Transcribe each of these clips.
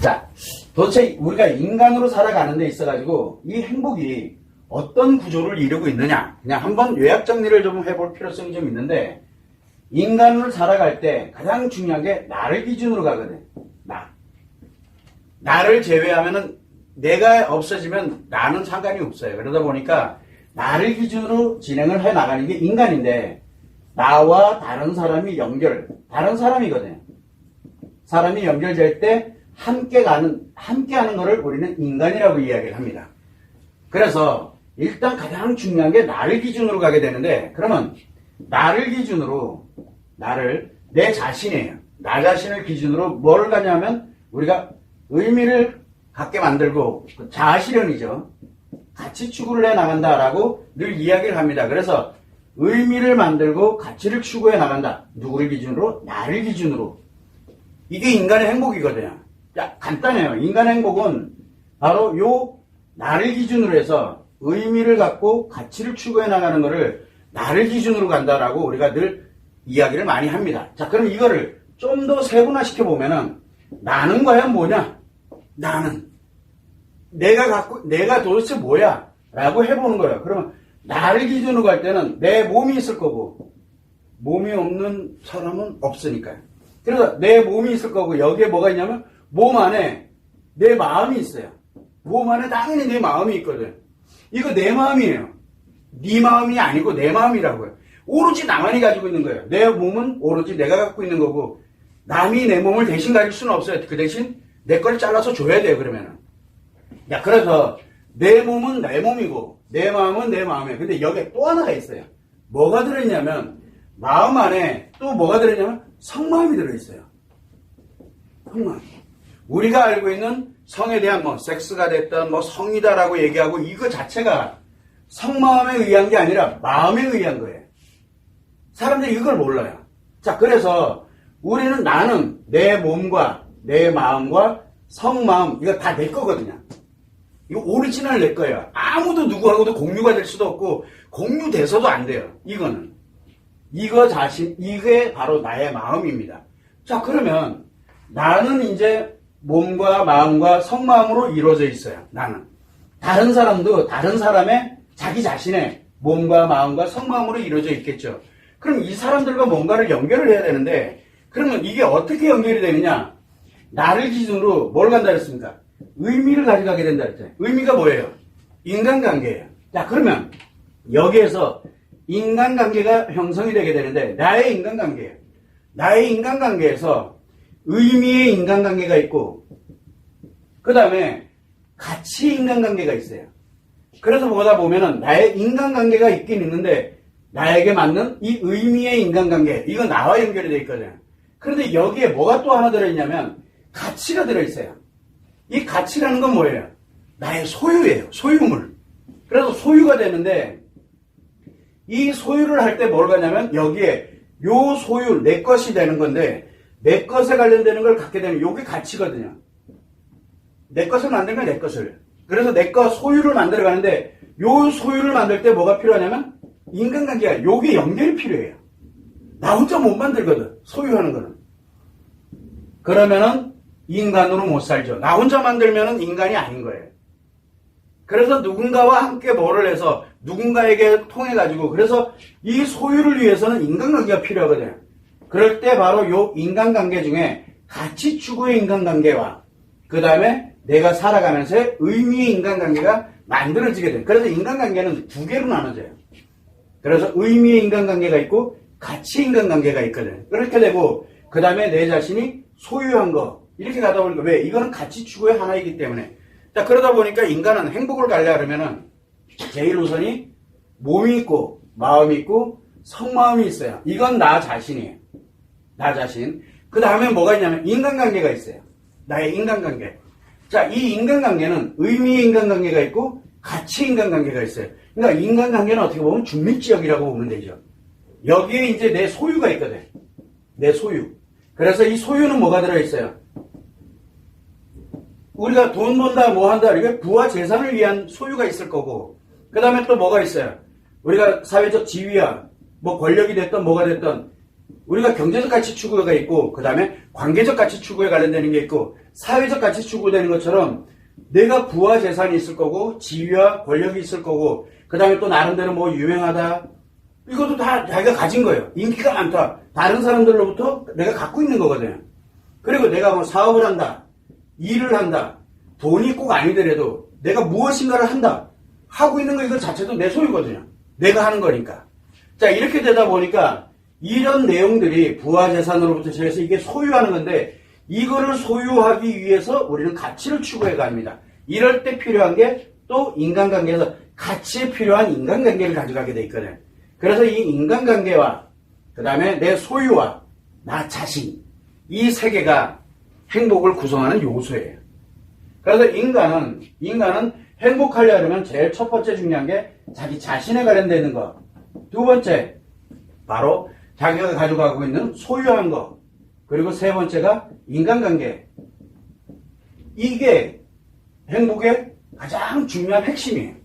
자, 도대체 우리가 인간으로 살아가는 데 있어가지고 이 행복이 어떤 구조를 이루고 있느냐, 그냥 한번 요약 정리를 좀 해볼 필요성이 좀 있는데, 인간으로 살아갈 때 가장 중요한 게 나를 기준으로 가거든. 나를 제외하면은, 내가 없어지면 나는 상관이 없어요. 그러다 보니까 나를 기준으로 진행을 해 나가는 게 인간인데, 나와 다른 사람이 다른 사람이거든요. 사람이 연결될 때 함께 하는 것을 우리는 인간이라고 이야기를 합니다. 그래서 일단 가장 중요한 게 나를 기준으로 가게 되는데, 그러면 나를 기준으로, 내 자신이에요. 나 자신을 기준으로 뭘 가냐면, 우리가 의미를 갖게 만들고, 자아실현이죠. 가치 추구를 해 나간다라고 늘 이야기를 합니다. 그래서 의미를 만들고 가치를 추구해 나간다. 누구를 기준으로? 나를 기준으로. 이게 인간의 행복이거든요. 야, 간단해요. 인간의 행복은 바로 나를 기준으로 해서 의미를 갖고 가치를 추구해 나가는 것을 나를 기준으로 간다라고 우리가 늘 이야기를 많이 합니다. 자, 그럼 이거를 좀 더 세분화시켜 보면은, 나는 과연 뭐냐? 나는 내가 도대체 뭐야? 라고 해보는 거예요. 그러면 나를 기준으로 갈 때는 내 몸이 있을 거고, 몸이 없는 사람은 없으니까요. 그래서 내 몸이 있을 거고, 여기에 뭐가 있냐면 몸 안에 내 마음이 있어요. 몸 안에 당연히 내 마음이 있거든. 이거 내 마음이에요. 네 마음이 아니고 내 마음이라고요. 오로지 나만이 가지고 있는 거예요. 내 몸은 오로지 내가 갖고 있는 거고, 남이 내 몸을 대신 가질 수는 없어요. 그 대신 내 걸 잘라서 줘야 돼요. 그러면은. 야, 그래서 내 몸은 내 몸이고 내 마음은 내 마음이에요. 근데 여기에 또 하나가 있어요. 뭐가 들어있냐면, 마음 안에 또 뭐가 들어있냐면 성마음이 들어있어요. 성마음. 우리가 알고 있는 성에 대한 섹스가 됐던 성이다라고 얘기하고, 이거 자체가 성마음에 의한 게 아니라 마음에 의한 거예요. 사람들이 이걸 몰라요. 자, 그래서 우리는, 나는 내 몸과 내 마음과 성마음, 이거 다 내 거거든요. 이거 오리지널 내 거예요. 아무도 누구하고도 공유가 될 수도 없고 공유돼서도 안 돼요. 이게 바로 나의 마음입니다. 자, 그러면 나는 이제 몸과 마음과 성마음으로 이루어져 있어요. 나는. 다른 사람도 다른 사람의 자기 자신의 몸과 마음과 성마음으로 이루어져 있겠죠. 그럼 이 사람들과 뭔가를 연결을 해야 되는데, 그러면 이게 어떻게 연결이 되느냐? 나를 기준으로 뭘 간다 그랬습니까? 의미를 가져가게 된다 그랬잖아요. 의미가 뭐예요? 인간관계예요. 자, 그러면 여기에서 인간관계가 형성이 되게 되는데, 나의 인간관계예요. 나의 인간관계에서 의미의 인간관계가 있고, 그 다음에 가치 인간관계가 있어요. 그래서 보다 보면은 나의 인간관계가 있긴 있는데, 나에게 맞는 이 의미의 인간관계, 이거 나와 연결이 되어 있거든요. 그런데 여기에 뭐가 또 하나 들어있냐면 가치가 들어있어요. 이 가치라는 건 뭐예요? 나의 소유예요. 소유물. 그래서 소유가 되는데, 이 소유를 할 때 뭘 가냐면, 여기에 요 소유, 내 것이 되는 건데, 내 것에 관련되는 걸 갖게 되면 요게 가치거든요. 내 것을 만들면 내 것을. 그래서 내 것 소유를 만들어 가는데, 요 소유를 만들 때 뭐가 필요하냐면 인간관계가, 요게 연결이 필요해요. 나 혼자 못 만들거든, 소유하는 거는. 그러면은 인간으로 못 살죠. 나 혼자 만들면은 인간이 아닌 거예요. 그래서 누군가와 함께 뭐를 해서 누군가에게 통해 가지고, 그래서 이 소유를 위해서는 인간관계가 필요하거든요. 그럴 때 바로 요 인간관계 중에 가치 추구의 인간관계와 그 다음에 내가 살아가면서의 의미의 인간관계가 만들어지게 돼요. 그래서 인간관계는 두 개로 나눠져요. 그래서 의미의 인간관계가 있고 가치 인간관계가 있거든요. 그렇게 되고, 그 다음에 내 자신이 소유한 거, 이렇게 가다 보니까, 왜? 이거는 가치 추구의 하나이기 때문에. 자, 그러다 보니까 인간은 행복을 가려면 제일 우선이 몸이 있고 마음이 있고 성마음이 있어요. 이건 나 자신이에요. 나 자신. 그 다음에 뭐가 있냐면 인간관계가 있어요. 나의 인간관계. 자, 이 인간관계는 의미의 인간관계가 있고 가치 인간관계가 있어요. 그러니까 인간관계는 어떻게 보면 중립지역이라고 보면 되죠. 여기에 이제 내 소유가 있거든. 내 소유. 그래서 이 소유는 뭐가 들어있어요? 우리가 돈 번다 뭐 한다, 이게 부와 재산을 위한 소유가 있을 거고, 그 다음에 또 뭐가 있어요? 우리가 사회적 지위야, 뭐 권력이 됐던 뭐가 됐던 우리가 경제적 가치 추구가 있고, 그 다음에 관계적 가치 추구에 관련되는 게 있고, 사회적 가치 추구되는 것처럼 내가 부와 재산이 있을 거고, 지위와 권력이 있을 거고, 그 다음에 또 나름대로 뭐 유명하다. 이것도 다 자기가 가진 거예요. 인기가 많다. 다른 사람들로부터 내가 갖고 있는 거거든요. 그리고 내가 뭐 사업을 한다. 일을 한다. 돈이 꼭 아니더라도 내가 무엇인가를 한다. 하고 있는 거 이거 자체도 내 소유거든요. 내가 하는 거니까. 자, 이렇게 되다 보니까 이런 내용들이 부와 재산으로부터 시작해서 이게 소유하는 건데 이거를 소유하기 위해서 우리는 가치를 추구해 갑니다. 이럴 때 필요한 게 또 인간관계에서 가치에 필요한 인간관계를 가져가게 돼 있거든요. 그래서 이 인간관계와 그 다음에 내 소유와 나 자신 이 세 개가 행복을 구성하는 요소예요. 그래서 인간은 행복하려면 제일 첫 번째 중요한 게 자기 자신에 관련되는 거. 두 번째 바로 자기가 가져가고 있는 소유한 거. 그리고 세 번째가 인간관계. 이게 행복의 가장 중요한 핵심이에요.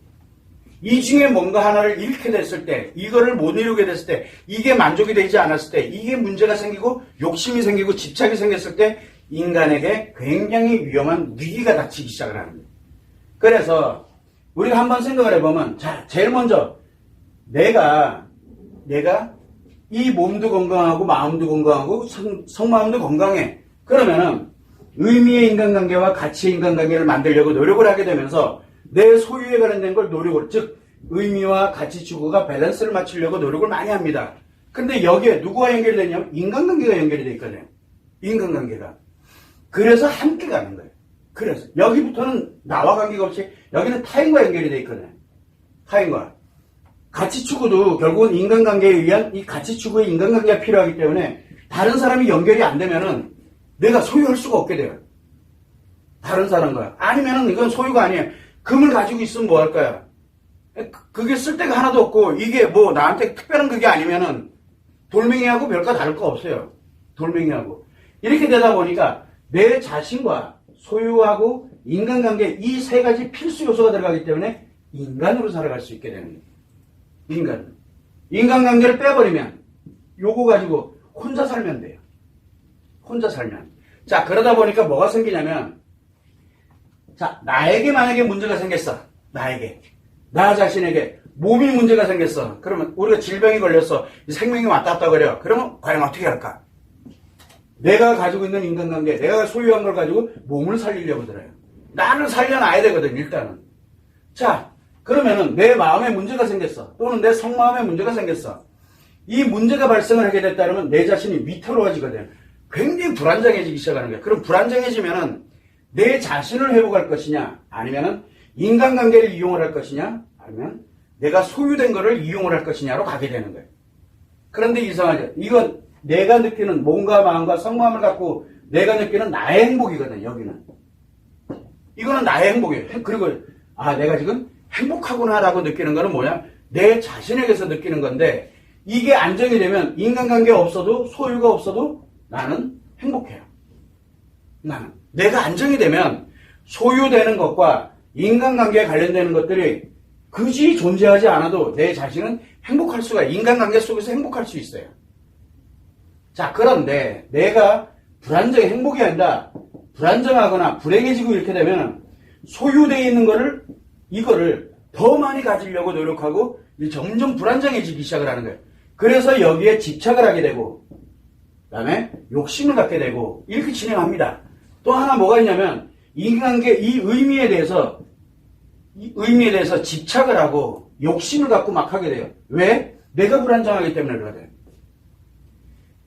이 중에 뭔가 하나를 잃게 됐을 때, 이거를 못 이루게 됐을 때, 이게 만족이 되지 않았을 때, 이게 문제가 생기고 욕심이 생기고 집착이 생겼을 때 인간에게 굉장히 위험한 위기가 닥치기 시작을 하는 거예요. 그래서 우리가 한번 생각을 해보면, 자, 제일 먼저 내가 이 몸도 건강하고 마음도 건강하고 속마음도 건강해. 그러면은 의미의 인간관계와 가치의 인간관계를 만들려고 노력을 하게 되면서 내 소유에 관련된 걸 노력을, 즉 의미와 가치 추구가 밸런스를 맞추려고 노력을 많이 합니다. 근데 여기에 누구와 연결이 되냐면 인간관계가 연결이 돼 있거든요. 인간관계가. 그래서 함께 가는 거예요. 그래서 여기부터는 나와 관계가 없이 여기는 타인과 연결이 돼 있거든요. 타인과. 가치 추구도 결국은 인간관계에 의한 이 가치 추구의 인간관계가 필요하기 때문에 다른 사람이 연결이 안 되면은 내가 소유할 수가 없게 돼요. 다른 사람과. 아니면은 이건 소유가 아니에요. 금을 가지고 있으면 뭐 할까요? 그게 쓸데가 하나도 없고 이게 뭐 나한테 특별한 그게 아니면은 돌멩이하고 별거 다를 거 없어요. 돌멩이하고. 이렇게 되다 보니까 내 자신과 소유하고 인간관계 이 세 가지 필수 요소가 들어가기 때문에 인간으로 살아갈 수 있게 되는 거예요. 인간관계를 빼버리면 요거 가지고 혼자 살면 돼요. 혼자 살면. 자, 그러다 보니까 뭐가 생기냐면, 자, 나에게 만약에 문제가 생겼어. 나 자신에게 몸이 문제가 생겼어. 그러면 우리가 질병이 걸렸어. 생명이 왔다 갔다 그려. 그러면 과연 어떻게 할까? 내가 가지고 있는 인간관계, 내가 소유한 걸 가지고 몸을 살리려고 들어요. 나를 살려놔야 되거든, 일단은. 자, 그러면은 내 마음에 문제가 생겼어. 또는 내 속마음에 문제가 생겼어. 이 문제가 발생을 하게 됐다면 내 자신이 위태로워지거든. 굉장히 불안정해지기 시작하는 거야. 그럼 불안정해지면은 내 자신을 회복할 것이냐, 아니면은 인간관계를 이용을 할 것이냐, 아니면 내가 소유된 거를 이용을 할 것이냐로 가게 되는 거예요. 그런데 이상하죠. 이건 내가 느끼는 몸과 마음과 속마음을 갖고 내가 느끼는 나의 행복이거든, 여기는. 이거는 나의 행복이에요. 그리고, 내가 지금 행복하구나라고 느끼는 거는 뭐냐? 내 자신에게서 느끼는 건데, 이게 안정이 되면 인간관계가 없어도, 소유가 없어도 나는 행복해요. 내가 안정이 되면 소유되는 것과 인간관계에 관련되는 것들이 굳이 존재하지 않아도 내 자신은 행복할 수가, 인간관계 속에서 행복할 수 있어요. 자, 그런데 내가 불안정해, 행복이 아니라 불안정하거나 불행해지고 이렇게 되면 소유되어 있는 이거를 더 많이 가지려고 노력하고 점점 불안정해지기 시작을 하는 거예요. 그래서 여기에 집착을 하게 되고, 그 다음에 욕심을 갖게 되고, 이렇게 진행합니다. 또 하나 뭐가 있냐면, 인간관계 이 의미에 대해서 집착을 하고, 욕심을 갖고 막 하게 돼요. 왜? 내가 불안정하기 때문에 그러거든.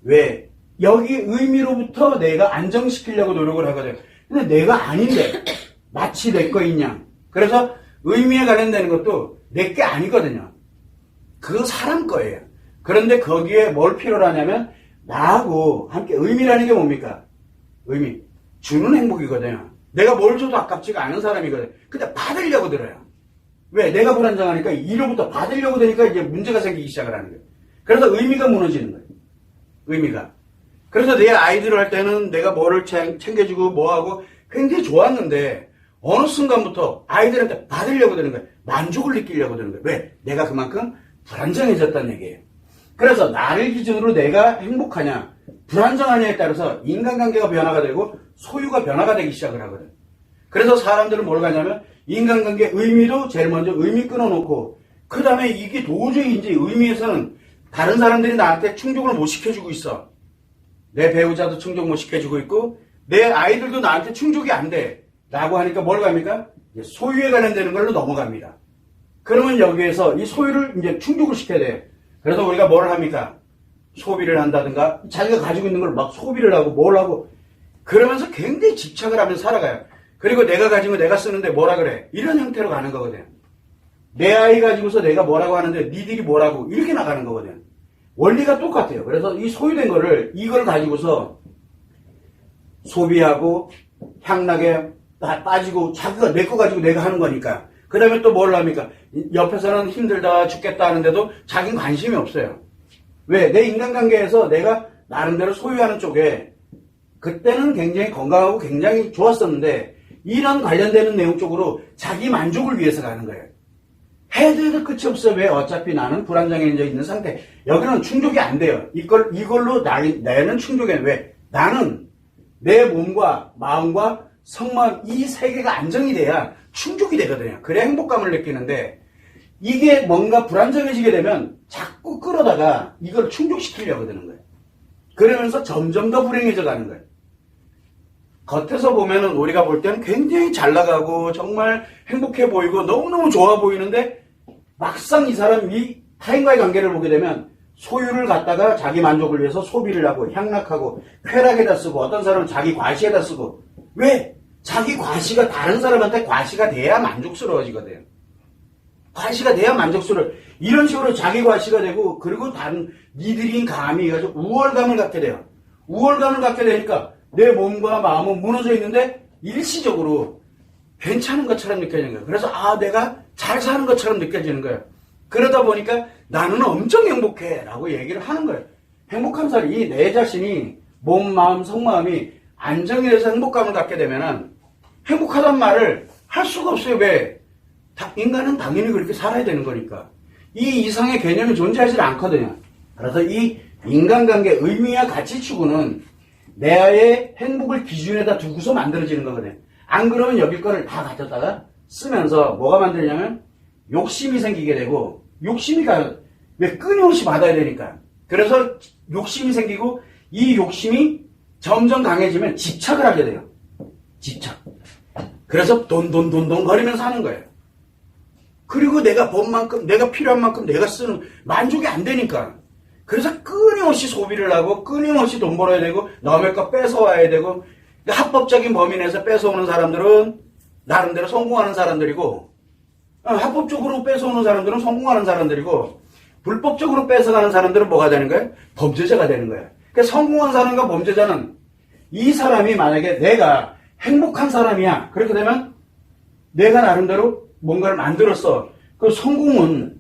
왜? 여기 의미로부터 내가 안정시키려고 노력을 하거든. 근데 내가 아닌데, 마치 내 거인 양. 그래서 의미에 관련되는 것도 내 게 아니거든요. 그 사람 거예요. 그런데 거기에 뭘 필요로 하냐면, 나하고 함께 의미라는 게 뭡니까? 의미. 주는 행복이거든요. 내가 뭘 줘도 아깝지가 않은 사람이거든요. 근데 받으려고 들어요. 왜? 내가 불안정하니까 이로부터 받으려고 되니까 이제 문제가 생기기 시작을 하는 거예요. 그래서 의미가 무너지는 거예요. 의미가. 그래서 내 아이들을 할 때는 내가 뭐를 챙겨주고 뭐하고 굉장히 좋았는데 어느 순간부터 아이들한테 받으려고 되는 거예요. 만족을 느끼려고 되는 거예요. 왜? 내가 그만큼 불안정해졌다는 얘기예요. 그래서 나를 기준으로 내가 행복하냐, 불안정하냐에 따라서 인간관계가 변화가 되고 소유가 변화가 되기 시작을 하거든. 그래서 사람들은 뭘 가냐면 인간관계 의미도 제일 먼저 의미 끊어놓고 그 다음에 이게 도저히 이제 의미에서는 다른 사람들이 나한테 충족을 못 시켜주고 있어. 내 배우자도 충족 못 시켜주고 있고 내 아이들도 나한테 충족이 안 돼. 라고 하니까 뭘 갑니까? 이제 소유에 관련되는 걸로 넘어갑니다. 그러면 여기에서 이 소유를 이제 충족을 시켜야 돼. 그래서 우리가 뭘 합니까? 소비를 한다든가 자기가 가지고 있는 걸 막 소비를 하고 뭘 하고 그러면서 굉장히 집착을 하면서 살아가요. 그리고 내가 가지고 내가 쓰는데 뭐라 그래? 이런 형태로 가는 거거든. 내 아이 가지고서 내가 뭐라고 하는데 니들이 뭐라고 이렇게 나가는 거거든. 원리가 똑같아요. 그래서 이 소유된 거를 이걸 가지고서 소비하고 향락에 빠지고 자기가 내 거 가지고 내가 하는 거니까. 그 다음에 또 뭘 합니까? 옆에서는 힘들다 죽겠다 하는데도 자기는 관심이 없어요. 왜? 내 인간관계에서 내가 나름대로 소유하는 쪽에 그때는 굉장히 건강하고 굉장히 좋았었는데 이런 관련되는 내용 쪽으로 자기 만족을 위해서 가는 거예요. 해도 끝이 없어. 왜? 어차피 나는 불안정해져 있는 상태. 여기는 충족이 안 돼요. 이걸로 내는 충족이 안 돼. 왜? 나는 내 몸과 마음과 성마음 이 세 개가 안정이 돼야 충족이 되거든요. 그래야 행복감을 느끼는데 이게 뭔가 불안정해지게 되면 자꾸 끌어다가 이걸 충족시키려고 드는 거예요. 그러면서 점점 더 불행해져 가는 거예요. 겉에서 보면은 우리가 볼 때는 굉장히 잘 나가고 정말 행복해 보이고 너무너무 좋아 보이는데 막상 이 사람이 타인과의 관계를 보게 되면 소유를 갖다가 자기 만족을 위해서 소비를 하고 향락하고 쾌락에다 쓰고 어떤 사람은 자기 과시에다 쓰고 왜? 자기 과시가 다른 사람한테 과시가 돼야 만족스러워지거든요. 과시가 돼야 만족스러워. 이런 식으로 자기 과시가 되고 그리고 다른 니들이 감히 가지고 우월감을 갖게 돼요. 우월감을 갖게 되니까 내 몸과 마음은 무너져 있는데 일시적으로 괜찮은 것처럼 느껴지는 거예요. 그래서 내가 잘 사는 것처럼 느껴지는 거예요. 그러다 보니까 나는 엄청 행복해 라고 얘기를 하는 거예요. 행복한 사람이 내 자신이 몸, 마음, 속마음이 안정이 돼서 행복감을 갖게 되면은 행복하단 말을 할 수가 없어요. 왜? 인간은 당연히 그렇게 살아야 되는 거니까. 이 이상의 개념이 존재하지 않거든요. 그래서 이 인간관계 의미와 가치 추구는 내의 행복을 기준에다 두고서 만들어지는 거거든요. 안 그러면 여기 거를 다 가져다가 쓰면서 뭐가 만들냐면 욕심이 생기게 되고 욕심이 왜 끊임없이 받아야 되니까. 그래서 욕심이 생기고 이 욕심이 점점 강해지면 집착을 하게 돼요. 집착. 그래서 돈 거리면서 하는 거예요. 그리고 내가 번 만큼, 내가 필요한 만큼 내가 쓰는 만족이 안 되니까. 그래서 끊임없이 소비를 하고 끊임없이 돈 벌어야 되고 남의 거 뺏어와야 되고 합법적인 범위 내에서 뺏어오는 사람들은 나름대로 성공하는 사람들이고 합법적으로 뺏어오는 사람들은 성공하는 사람들이고 불법적으로 뺏어가는 사람들은 뭐가 되는 거예요? 범죄자가 되는 거예요. 그러니까 성공한 사람과 범죄자는 이 사람이 만약에 내가 행복한 사람이야. 그렇게 되면 내가 나름대로 뭔가를 만들었어. 그 성공은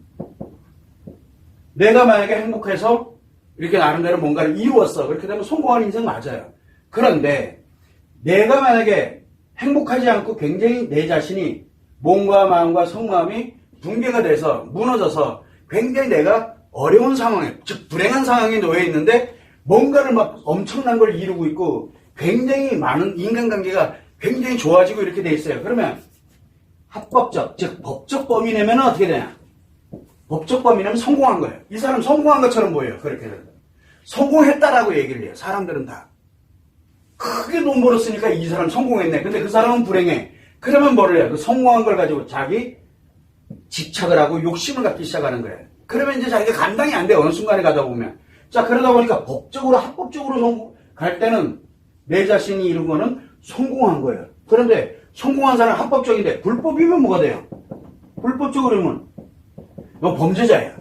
내가 만약에 행복해서 이렇게 나름대로 뭔가를 이루었어. 그렇게 되면 성공한 인생 맞아요. 그런데 내가 만약에 행복하지 않고 굉장히 내 자신이 몸과 마음과 속마음이 붕괴가 돼서 무너져서 굉장히 내가 어려운 상황에, 즉 불행한 상황에 놓여 있는데 뭔가를 막 엄청난 걸 이루고 있고 굉장히 많은 인간관계가 굉장히 좋아지고 이렇게 돼 있어요. 그러면 합법적, 즉 법적 범위 내면 어떻게 되냐? 법적 범위 내면 성공한 거예요. 이 사람 성공한 것처럼 보여요. 그렇게 돼서. 성공했다라고 얘기를 해요. 사람들은 다. 크게 돈 벌었으니까 이 사람 성공했네. 근데 그 사람은 불행해. 그러면 뭐를 해요? 그 성공한 걸 가지고 자기 집착을 하고 욕심을 갖기 시작하는 거예요. 그러면 이제 자기가 감당이 안 돼. 어느 순간에 가다 보면. 자, 그러다 보니까 법적으로, 합법적으로 갈 때는 내 자신이 이룬 거는 성공한 거예요. 그런데 성공한 사람 합법적인데 불법이면 뭐가 돼요? 불법적으로면 너 범죄자야.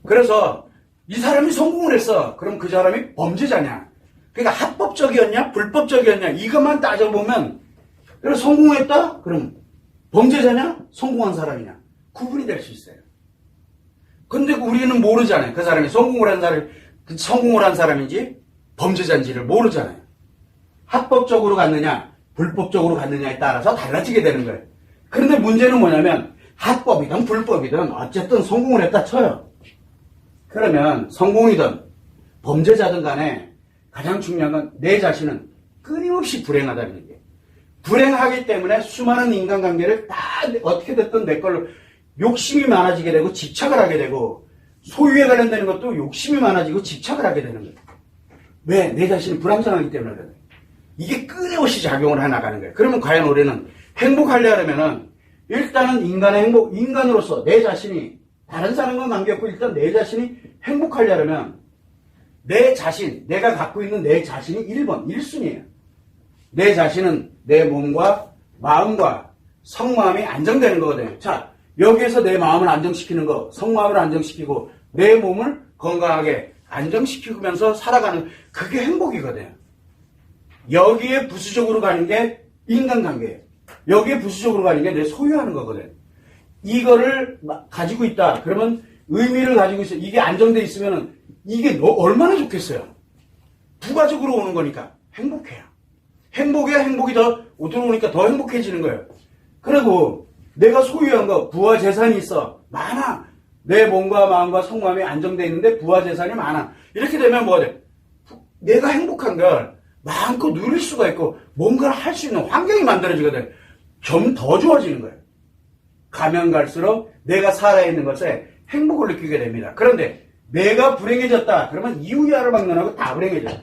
그래서 이 사람이 성공을 했어. 그럼 그 사람이 범죄자냐? 그러니까 합법적이었냐? 불법적이었냐? 이것만 따져보면 그래서 성공했다? 그럼 범죄자냐? 성공한 사람이냐? 구분이 될 수 있어요. 근데 우리는 모르잖아요. 그 사람이 성공을 한 사람인지 범죄자인지를 모르잖아요. 합법적으로 갔느냐, 불법적으로 갔느냐에 따라서 달라지게 되는 거예요. 그런데 문제는 뭐냐면 합법이든 불법이든 어쨌든 성공을 했다 쳐요. 그러면 성공이든 범죄자든 간에 가장 중요한 건 내 자신은 끊임없이 불행하다는 얘기예요. 불행하기 때문에 수많은 인간관계를 다 어떻게 됐든 내 걸로 욕심이 많아지게 되고 집착을 하게 되고, 소유에 관련되는 것도 욕심이 많아지고 집착을 하게 되는 거예요. 왜? 내 자신이 불안정하기 때문에 그래요. 이게 끊임없이 작용을 해나가는 거예요. 그러면 과연 우리는 행복하려 하려면은 일단은 인간의 행복, 인간으로서 내 자신이 다른 사람과 관계없고 일단 내 자신이 행복하려 하려면 내 자신, 내가 갖고 있는 내 자신이 1번, 1순위예요. 내 자신은 내 몸과 마음과 성마음이 안정되는 거거든요. 자, 여기에서 내 마음을 안정시키는 거, 성마음을 안정시키고 내 몸을 건강하게 안정시키면서 살아가는, 그게 행복이거든요. 여기에 부수적으로 가는 게 인간관계예요. 여기에 부수적으로 가는 게 내 소유하는 거거든요. 이거를 가지고 있다. 그러면 의미를 가지고 있어. 이게 안정돼 있으면 이게 얼마나 좋겠어요. 부가적으로 오는 거니까 행복해요. 행복이 더 들어오니까 더 행복해지는 거예요. 그리고 내가 소유한 거, 부와 재산이 있어. 많아. 내 몸과 마음과 성마음이 안정돼 있는데 부와 재산이 많아. 이렇게 되면 뭐가 돼? 내가 행복한 걸 마음껏 누릴 수가 있고 뭔가를 할 수 있는 환경이 만들어지거든. 좀 더 좋아지는 거예요. 가면 갈수록 내가 살아있는 것에 행복을 느끼게 됩니다. 그런데 내가 불행해졌다. 그러면 이유야를 막론하고 다 불행해져요.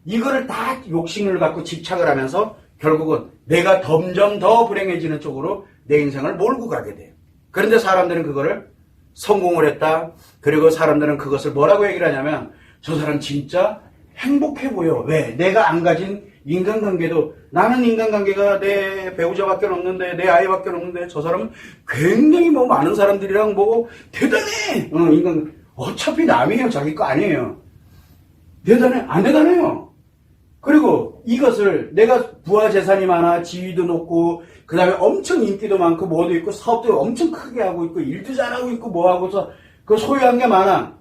이거를 다 욕심을 갖고 집착을 하면서 결국은 내가 점점 더 불행해지는 쪽으로 내 인생을 몰고 가게 돼요. 그런데 사람들은 그거를 성공을 했다. 그리고 사람들은 그것을 뭐라고 얘기를 하냐면 저 사람 진짜 행복해 보여. 왜? 내가 안 가진 인간관계도, 나는 인간관계가 내 배우자밖에 없는데, 내 아이밖에 없는데 저 사람은 굉장히 많은 사람들이랑 대단해. 어차피 남이에요. 자기 거 아니에요. 대단해? 안 대단해요. 그리고 이것을 내가 부와 재산이 많아, 지위도 높고, 그 다음에 엄청 인기도 많고, 뭐도 있고, 사업도 엄청 크게 하고 있고, 일도 잘하고 있고, 뭐 하고서 그 소유한 게 많아.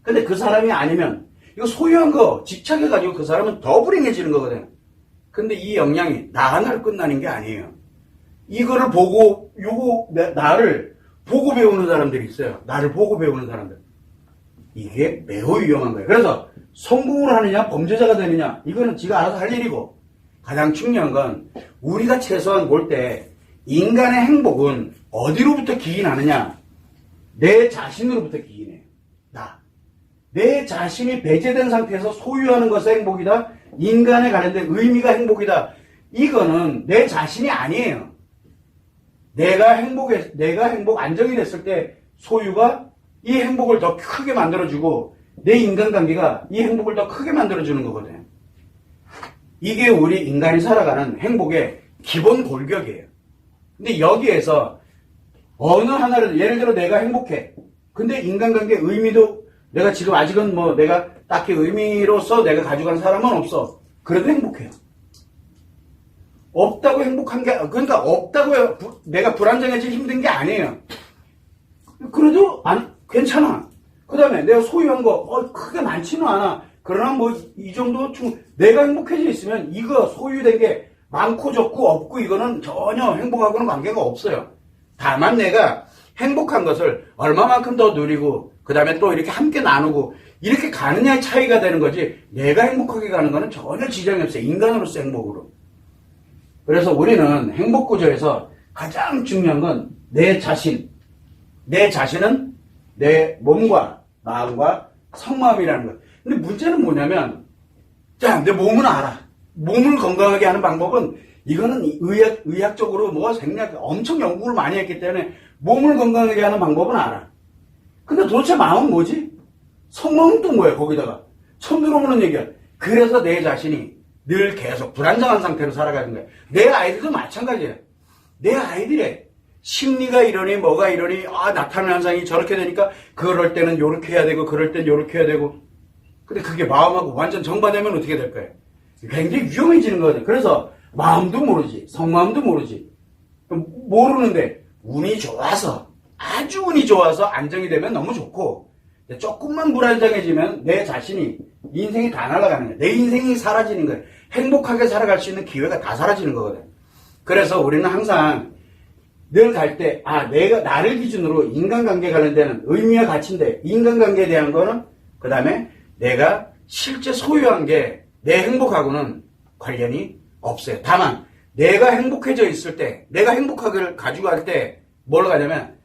근데 그 사람이 아니면, 이거 소유한 거 집착해가지고 그 사람은 더 불행해지는 거거든. 근데 이 영향이 나 하나로 끝나는 게 아니에요. 이거를 보고, 나를 보고 배우는 사람들이 있어요. 나를 보고 배우는 사람들. 이게 매우 위험한 거예요. 그래서 성공을 하느냐, 범죄자가 되느냐, 이거는 지가 알아서 할 일이고, 가장 중요한 건 우리가 최소한 볼 때 인간의 행복은 어디로부터 기인하느냐? 내 자신으로부터 기인해요. 내 자신이 배제된 상태에서 소유하는 것의 행복이다. 인간에 관련된 의미가 행복이다. 이거는 내 자신이 아니에요. 내가 안정이 됐을 때 소유가 이 행복을 더 크게 만들어주고 내 인간관계가 이 행복을 더 크게 만들어주는 거거든요. 이게 우리 인간이 살아가는 행복의 기본 골격이에요. 근데 여기에서 어느 하나를, 예를 들어 내가 행복해. 근데 인간관계 의미도 내가 지금 아직은 내가 딱히 의미로서 내가 가져간 사람은 없어. 그래도 행복해요. 없다고 행복한 게, 그러니까 없다고 내가 불안정해지기 힘든 게 아니에요. 그래도 괜찮아. 그 다음에 내가 소유한 거, 크게 많지는 않아. 그러나 이 정도 내가 행복해져 있으면 이거 소유된 게 많고 적고 없고 이거는 전혀 행복하고는 관계가 없어요. 다만 내가 행복한 것을 얼마만큼 더 누리고 그 다음에 또 이렇게 함께 나누고 이렇게 가느냐의 차이가 되는 거지, 내가 행복하게 가는 거는 전혀 지장이 없어요. 인간으로서 행복으로. 그래서 우리는 행복 구조에서 가장 중요한 건 내 자신. 내 자신은 내 몸과 마음과 성마음이라는 것. 근데 문제는 뭐냐면, 자, 내 몸은 알아. 몸을 건강하게 하는 방법은, 이거는 의학적으로 생략, 엄청 연구를 많이 했기 때문에 몸을 건강하게 하는 방법은 알아. 근데 도대체 마음은 뭐지? 성마음은 또 뭐야, 거기다가. 처음 들어보는 얘기야. 그래서 내 자신이 늘 계속 불안정한 상태로 살아가는 거야. 내 아이들도 마찬가지야. 내 아이들의 심리가 이러니 뭐가 이러니 나타나는 현상이 저렇게 되니까 그럴 때는 요렇게 해야 되고 그럴 땐 요렇게 해야 되고. 근데 그게 마음하고 완전 정반되면 어떻게 될 거야? 굉장히 위험해지는 거거든. 그래서 마음도 모르지, 성마음도 모르지. 모르는데 운이 좋아서, 아주 운이 좋아서 안정이 되면 너무 좋고, 조금만 불안정해지면 내 자신이, 인생이 다 날아가는 거야. 내 인생이 사라지는 거야. 행복하게 살아갈 수 있는 기회가 다 사라지는 거거든. 그래서 우리는 항상 늘 갈 때, 내가, 나를 기준으로 인간관계 관련되는 의미와 가치인데, 인간관계에 대한 거는, 그 다음에 내가 실제 소유한 게 내 행복하고는 관련이 없어요. 다만, 내가 행복해져 있을 때, 내가 행복하기를 가지고 갈 때, 뭘 가냐면,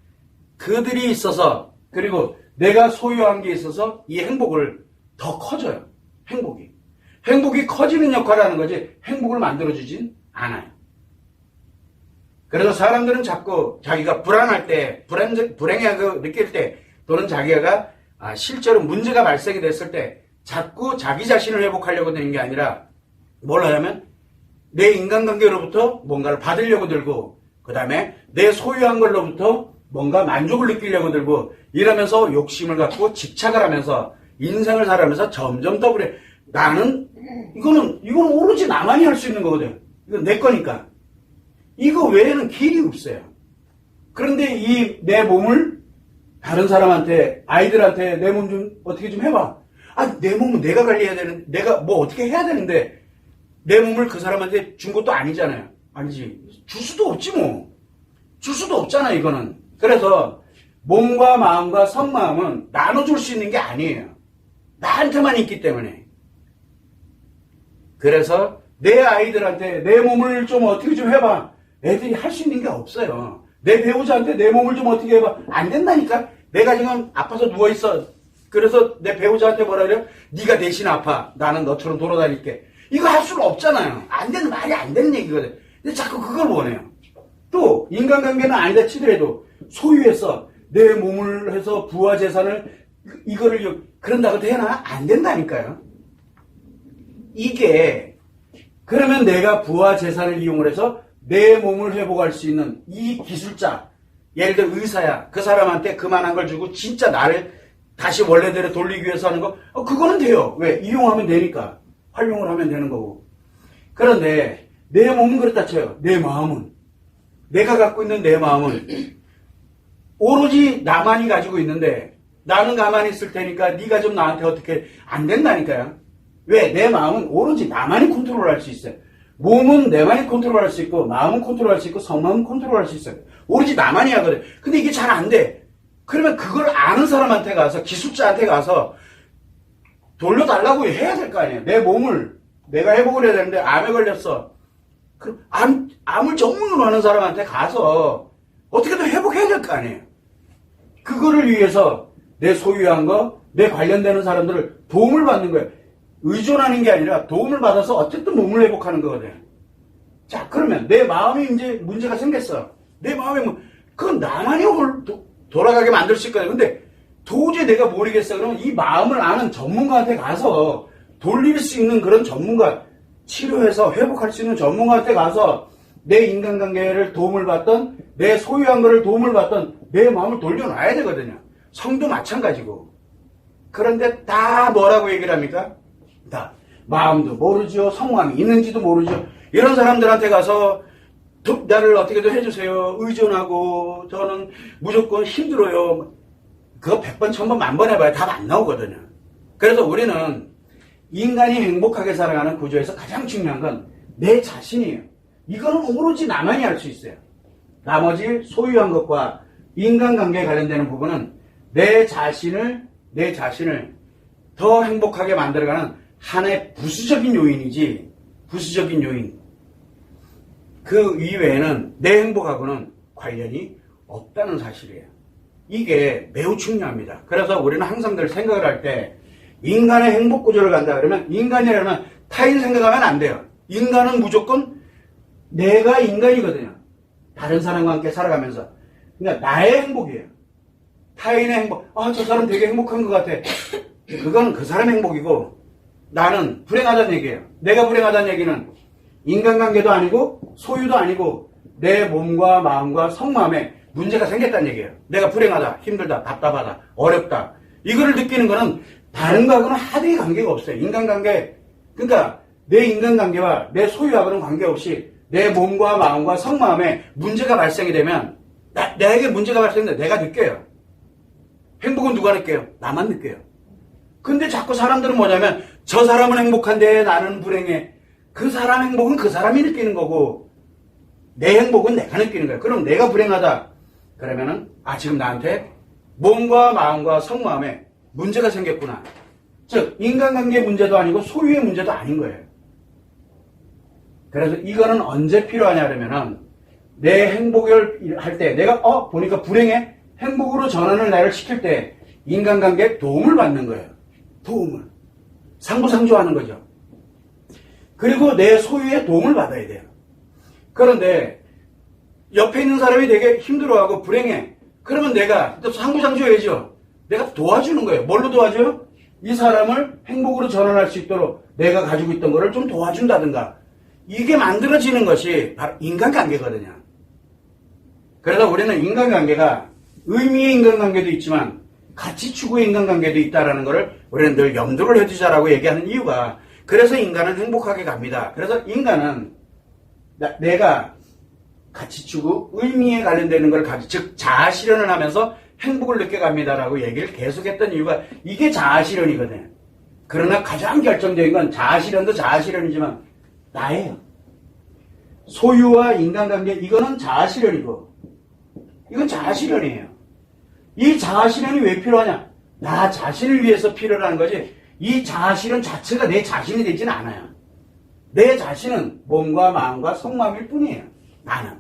그들이 있어서, 그리고 내가 소유한 게 있어서 이 행복을 더 커져요. 행복이. 행복이 커지는 역할을 하는 거지, 행복을 만들어주진 않아요. 그래서 사람들은 자꾸 자기가 불안할 때, 불행하게 느낄 때, 또는 자기가 실제로 문제가 발생이 됐을 때, 자꾸 자기 자신을 회복하려고 되는 게 아니라, 뭘 하냐면, 내 인간관계로부터 뭔가를 받으려고 들고, 그 다음에 내 소유한 걸로부터 뭔가 만족을 느끼려고 들고, 이러면서 욕심을 갖고 집착을 하면서, 인생을 살아가면서 점점 더 그래. 이거는 오로지 나만이 할 수 있는 거거든. 이건 내 거니까. 이거 외에는 길이 없어요. 그런데 내 몸을 다른 사람한테, 아이들한테 내 몸 좀 어떻게 좀 해봐. 내 몸은 내가 관리해야 되는, 내가 뭐 어떻게 해야 되는데, 내 몸을 그 사람한테 준 것도 아니잖아요. 아니지. 줄 수도 없지 뭐. 줄 수도 없잖아, 이거는. 그래서 몸과 마음과 성마음은 나눠줄 수 있는 게 아니에요. 나한테만 있기 때문에. 그래서 내 아이들한테 내 몸을 좀 어떻게 좀 해봐. 애들이 할 수 있는 게 없어요. 내 배우자한테 내 몸을 좀 어떻게 해봐. 안 된다니까. 내가 지금 아파서 누워있어. 그래서 내 배우자한테 뭐라 그래요? 네가 대신 아파. 나는 너처럼 돌아다닐게. 이거 할 수는 없잖아요. 안 되는 말이 안 되는 얘기거든. 근데 자꾸 그걸 원해요. 또 인간관계는 아니다 치더라도 소유해서 내 몸을 해서 부와 재산을 이거를 그런다고 되나? 안 된다니까요. 이게 그러면 내가 부와 재산을 이용을 해서 내 몸을 회복할 수 있는 이 기술자, 예를 들어 의사야, 그 사람한테 그만한 걸 주고 진짜 나를 다시 원래대로 돌리기 위해서 하는 거, 그거는 돼요. 왜? 이용하면 되니까. 활용을 하면 되는 거고. 그런데 내 몸은 그렇다 쳐요. 내 마음은, 내가 갖고 있는 내 마음은 오로지 나만이 가지고 있는데, 나는 가만히 있을 테니까 네가 좀 나한테 어떻게 안 된다니까요. 왜? 내 마음은 오로지 나만이 컨트롤할 수 있어요. 몸은 내만이 컨트롤할 수 있고, 마음은 컨트롤할 수 있고, 성마음은 컨트롤할 수 있어요. 오로지 나만이 하거든. 근데 이게 잘 안 돼. 그러면 그걸 아는 사람한테 가서, 기술자한테 가서 돌려달라고 해야 될 거 아니에요. 내 몸을 내가 회복을 해야 되는데 암에 걸렸어. 그럼 암을 전문으로 하는 사람한테 가서 어떻게든 회복해야 될 거 아니에요. 그거를 위해서 내 소유한 거, 내 관련되는 사람들을 도움을 받는 거예요. 의존하는 게 아니라 도움을 받아서 어쨌든 몸을 회복하는 거거든요. 자, 그러면 내 마음이 이제 문제가 생겼어. 내 마음이 그건 나만이 돌아가게 만들 수 있거든요. 근데 도저히 내가 모르겠어. 그러면 이 마음을 아는 전문가한테 가서 돌릴 수 있는 그런 전문가, 치료해서 회복할 수 있는 전문가한테 가서 내 인간관계를 도움을 받던, 내 소유한 거를 도움을 받던 내 마음을 돌려놔야 되거든요. 성도 마찬가지고. 그런데 다 뭐라고 얘기를 합니까? 다 마음도 모르죠. 성마음이 있는지도 모르죠. 이런 사람들한테 가서 나를 어떻게든 해주세요. 의존하고 저는 무조건 힘들어요. 그거 100번, 1000번, 10,000번 해봐야 답 안 나오거든요. 그래서 우리는 인간이 행복하게 살아가는 구조에서 가장 중요한 건 내 자신이에요. 이거는 오로지 나만이 할 수 있어요. 나머지 소유한 것과 인간관계에 관련되는 부분은 내 자신을 더 행복하게 만들어가는 하나의 부수적인 요인이지, 부수적인 요인. 그 이외에는 내 행복하고는 관련이 없다는 사실이에요. 이게 매우 중요합니다. 그래서 우리는 항상 늘 생각을 할 때 인간의 행복 구조를 간다 그러면 인간이라면 타인 생각하면 안 돼요. 인간은 무조건 내가 인간이거든요. 다른 사람과 함께 살아가면서. 그러니까 나의 행복이에요. 타인의 행복. 저 사람 되게 행복한 것 같아. 그거는 그 사람의 행복이고 나는 불행하다는 얘기예요. 내가 불행하다는 얘기는 인간관계도 아니고 소유도 아니고 내 몸과 마음과 성마음에 문제가 생겼다는 얘기예요. 내가 불행하다, 힘들다, 답답하다, 어렵다. 이거를 느끼는 거는 다른 거하고는 하등의 관계가 없어요. 인간관계. 그러니까 내 인간관계와 내 소유하고는 관계없이 내 몸과 마음과 성마음에 문제가 발생이 되면 나에게 문제가 발생되는데 내가 느껴요. 행복은 누가 느껴요? 나만 느껴요. 근데 자꾸 사람들은 뭐냐면 저 사람은 행복한데 나는 불행해. 그 사람 행복은 그 사람이 느끼는 거고 내 행복은 내가 느끼는 거예요. 그럼 내가 불행하다. 그러면은 지금 나한테 몸과 마음과 속마음에 문제가 생겼구나. 즉 인간관계 문제도 아니고 소유의 문제도 아닌 거예요. 그래서 이거는 언제 필요하냐 그러면은 내 행복을 할 때 내가 보니까 불행해? 행복으로 전환을 나를 시킬 때 인간관계에 도움을 받는 거예요. 도움을. 상부상조하는 거죠. 그리고 내 소유에 도움을 받아야 돼요. 그런데 옆에 있는 사람이 되게 힘들어하고 불행해. 그러면 내가 또 상부상조해야죠. 내가 도와주는 거예요. 뭘로 도와줘요? 이 사람을 행복으로 전환할 수 있도록 내가 가지고 있던 거를 좀 도와준다든가. 이게 만들어지는 것이 바로 인간관계거든요. 그래서 우리는 인간관계가 의미의 인간관계도 있지만 가치 추구의 인간관계도 있다는 것을 우리는 늘 염두를 해두자라고 얘기하는 이유가 그래서 인간은 행복하게 갑니다. 그래서 인간은 내가 가치 추구, 의미에 관련되는 걸 즉 자아실현을 하면서 행복을 느껴갑니다라고 얘기를 계속했던 이유가 이게 자아실현이거든요. 그러나 가장 결정적인 건 자아실현도 자아실현이지만 나예요. 소유와 인간관계 이거는 자아실현이고 이건 자아실현이에요. 이 자아실현이 왜 필요하냐? 나 자신을 위해서 필요한 거지 이 자아실현 자체가 내 자신이 되지는 않아요. 내 자신은 몸과 마음과 속마음일 뿐이에요. 나는.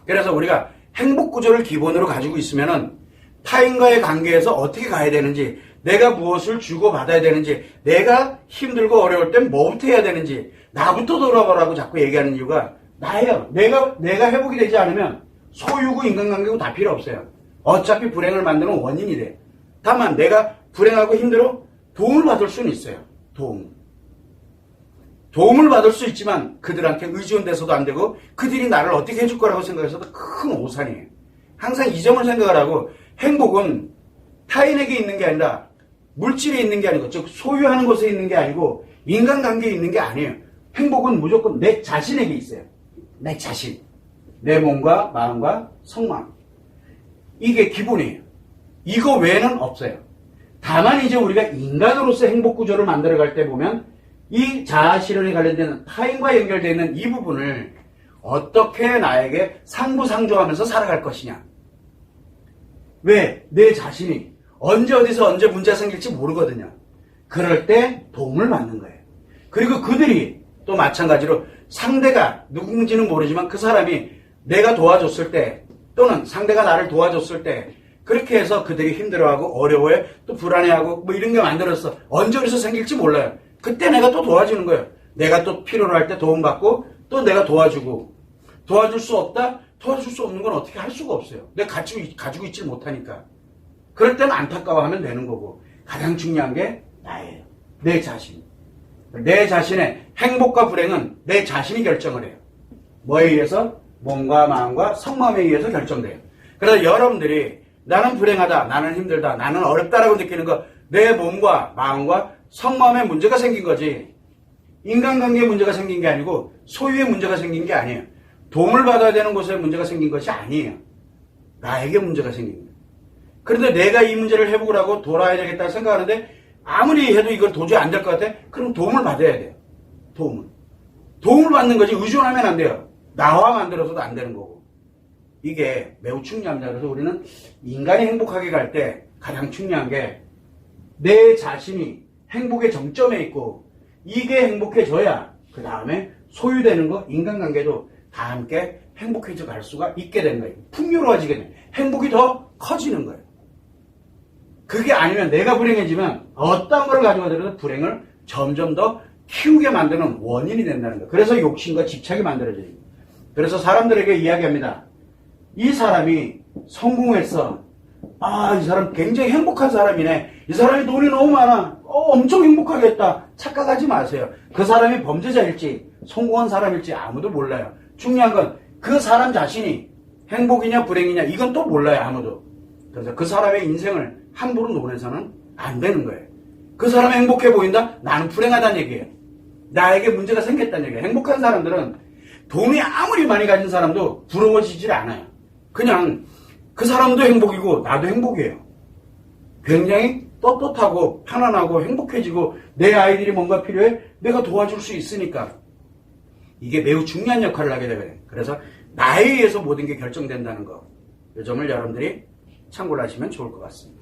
그래서 우리가 행복구조를 기본으로 가지고 있으면은 타인과의 관계에서 어떻게 가야 되는지 내가 무엇을 주고받아야 되는지 내가 힘들고 어려울 땐 뭐부터 해야 되는지 나부터 돌아보라고 자꾸 얘기하는 이유가 나예요. 내가 회복이 되지 않으면 소유고 인간관계고 다 필요 없어요. 어차피 불행을 만드는 원인이 돼. 다만 내가 불행하고 힘들어 도움을 받을 수는 있어요. 도움을 받을 수 있지만 그들한테 의존돼서도 안 되고 그들이 나를 어떻게 해줄 거라고 생각해서도 큰 오산이에요. 항상 이 점을 생각을 하고 행복은 타인에게 있는 게 아니라 물질에 있는 게 아니고 즉 소유하는 것에 있는 게 아니고 인간관계에 있는 게 아니에요. 행복은 무조건 내 자신에게 있어요. 내 자신. 내 몸과 마음과 속마음. 이게 기본이에요. 이거 외에는 없어요. 다만 이제 우리가 인간으로서 행복구조를 만들어갈 때 보면 이 자아실현에 관련된 타인과 연결되어 있는 이 부분을 어떻게 나에게 상부상조하면서 살아갈 것이냐. 왜? 내 자신이 언제 어디서 언제 문제가 생길지 모르거든요. 그럴 때 도움을 받는 거예요. 그리고 그들이 또 마찬가지로 상대가 누군지는 모르지만 그 사람이 내가 도와줬을 때 또는 상대가 나를 도와줬을 때 그렇게 해서 그들이 힘들어하고 어려워해 또 불안해하고 뭐 이런 게 만들어서 언제 어디서 생길지 몰라요. 그때 내가 또 도와주는 거예요. 내가 또 필요로 할 때 도움받고 또 내가 도와주고 도와줄 수 없다? 도와줄 수 없는 건 어떻게 할 수가 없어요. 내가 가지고 있지 못하니까. 그럴 때는 안타까워하면 되는 거고 가장 중요한 게 나예요. 내 자신. 내 자신의 행복과 불행은 내 자신이 결정을 해요. 뭐에 의해서? 몸과 마음과 속마음에 의해서 결정돼요. 그래서 여러분들이 나는 불행하다, 나는 힘들다, 나는 어렵다라고 느끼는 거 내 몸과 마음과 속마음에 문제가 생긴 거지 인간관계에 문제가 생긴 게 아니고 소유에 문제가 생긴 게 아니에요. 도움을 받아야 되는 곳에 문제가 생긴 것이 아니에요. 나에게 문제가 생긴 거예요. 그런데 내가 이 문제를 회복을 하고 돌아야 되겠다고 생각하는데 아무리 해도 이걸 도저히 안 될 것 같아? 그럼 도움을 받아야 돼요. 도움을 받는 거지 의존하면 안 돼요. 나와 만들어서도 안 되는 거고. 이게 매우 중요합니다. 그래서 우리는 인간이 행복하게 갈 때 가장 중요한 게 내 자신이 행복의 정점에 있고 이게 행복해져야 그 다음에 소유되는 거 인간관계도 다 함께 행복해져 갈 수가 있게 되는 거예요. 풍요로워지게 돼요. 행복이 더 커지는 거예요. 그게 아니면 내가 불행해지면 어떤 걸 가지고 들어도 불행을 점점 더 키우게 만드는 원인이 된다는 거예요. 그래서 욕심과 집착이 만들어져요. 그래서 사람들에게 이야기합니다. 이 사람이 성공했어. 이 사람 굉장히 행복한 사람이네. 이 사람이 돈이 너무 많아. 엄청 행복하겠다. 착각하지 마세요. 그 사람이 범죄자일지 성공한 사람일지 아무도 몰라요. 중요한 건 그 사람 자신이 행복이냐 불행이냐 이건 또 몰라요. 아무도. 그래서 그 사람의 인생을 함부로 논해서는 안 되는 거예요. 그 사람이 행복해 보인다? 나는 불행하다는 얘기예요. 나에게 문제가 생겼다는 얘기예요. 행복한 사람들은 돈이 아무리 많이 가진 사람도 부러워지질 않아요. 그냥 그 사람도 행복이고 나도 행복이에요. 굉장히 떳떳하고 편안하고 행복해지고 내 아이들이 뭔가 필요해? 내가 도와줄 수 있으니까. 이게 매우 중요한 역할을 하게 되거든요. 그래서 나에 의해서 모든 게 결정된다는 거. 이 점을 여러분들이 참고를 하시면 좋을 것 같습니다.